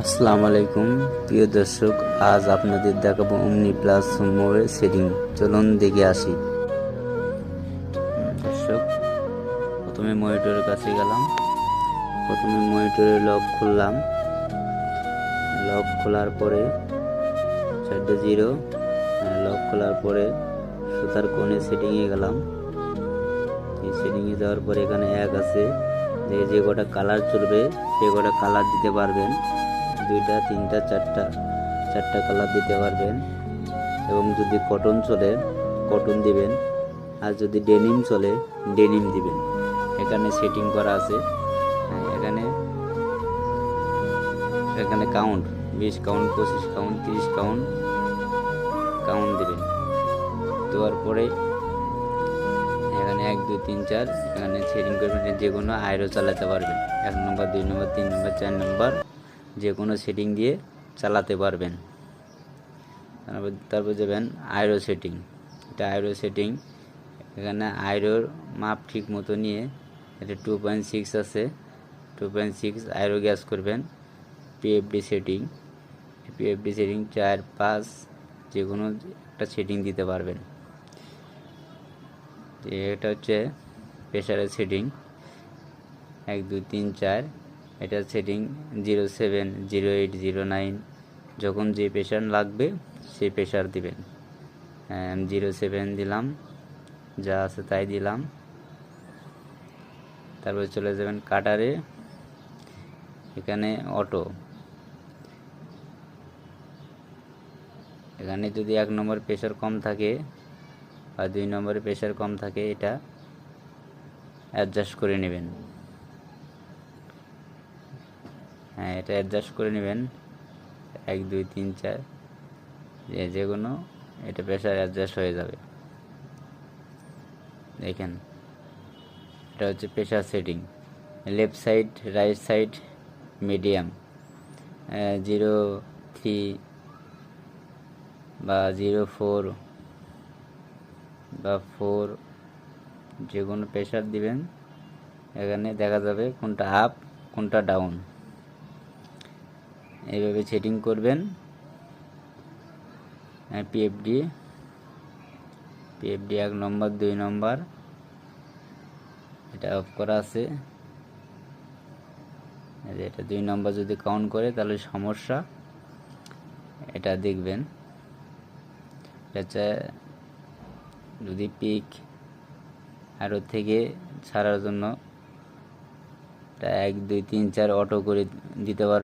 আসসালামু আলাইকুম প্রিয় দর্শক, আজ আপনাদের দেখাবো ওমনি প্লাস মোবাইল সেটিং। চলুন দেখে আসি। দর্শক, প্রথমে মনিটরের কাছে গেলাম। প্রথমে মনিটরের লক খুললাম। লক খোলার পরে 4.0 লক খোলার পরে সুতার কোণে সেটিংয়ে গেলাম। এই সেটিংয়ে যাওয়ার পরে এখানে এক আছে, যে কটা কালার চলবে সে কটা কালার দিতে পারবেন। 2টা 3টা 4টা কালার দিতে পারবেন। এবং যদি কটন চলে কটন দিবেন, আর যদি ডেনিম চলে ডেনিম দিবেন। এখানে সেটিং করা আছে। এখানে এখানে কাউন্ট 20 কাউন্ট, 25 কাউন্ট, 30 কাউন্ট দিবেন। দেওয়ার পরে এখানে 1 2 3 4 এখানে সেটিং করবেন। যে কোনো আয়রো চালাতে পারবেন। 1 নম্বর 2 নম্বর 3 নম্বর 4 নম্বর যে কোনো সেটিং দিয়ে চালাতে পারবেন। তারপর যাবেন আয়রো সেটিং। এটা আয়রো সেটিং। এখানে আয়রোর মাপ ঠিক মতো নিয়ে এটা 2.6 আছে, 2.6 আয়রো গ্যাস করবেন। পিএফডি সেটিং, পিএফডি সেটিং 4 5 যে কোনো একটা সেটিং দিতে পারবেন। এটা হচ্ছে প্রেশারের সেটিং 1 2 3 4। এটা সেটিং 07 08 09, যখন যে প্রেশার লাগবে সেই প্রেশার দিবেন। 07 দিলাম, যা আছে তাই দিলাম। তারপর চলে যাবেন কাটারে। এখানে অটো, এখানে যদি 1 নম্বর প্রেশার কম থাকে বা 2 নম্বরে প্রেশার কম থাকে এটা অ্যাডজাস্ট করে নেবেন। এটা অ্যাডজাস্ট করে নেবেন 1 2 3 4 যে কোনো এটা প্রেশার অ্যাডজাস্ট হয়ে যাবে। দেখেন, এটা হচ্ছে pressure setting. Left side, right side, medium, 03 বা 04 বা 4 যে কোনো প্রেশার দিবেন। এখানে দেখা যাবে কোনটা আপ কোনটা ডাউন, এইভাবে সেটিং করবেন। পিএফডি 1 নম্বর 2 নম্বর এটা অফ করা আছে। এটা 2 নম্বর যদি কাউন্ট করে তাহলে সমস্যা, এটা দেখবেন। এটা যদি পিক আরও থেকে ছাড়ার জন্য 1 2 3 4 অটো করে দিতে পারবেন।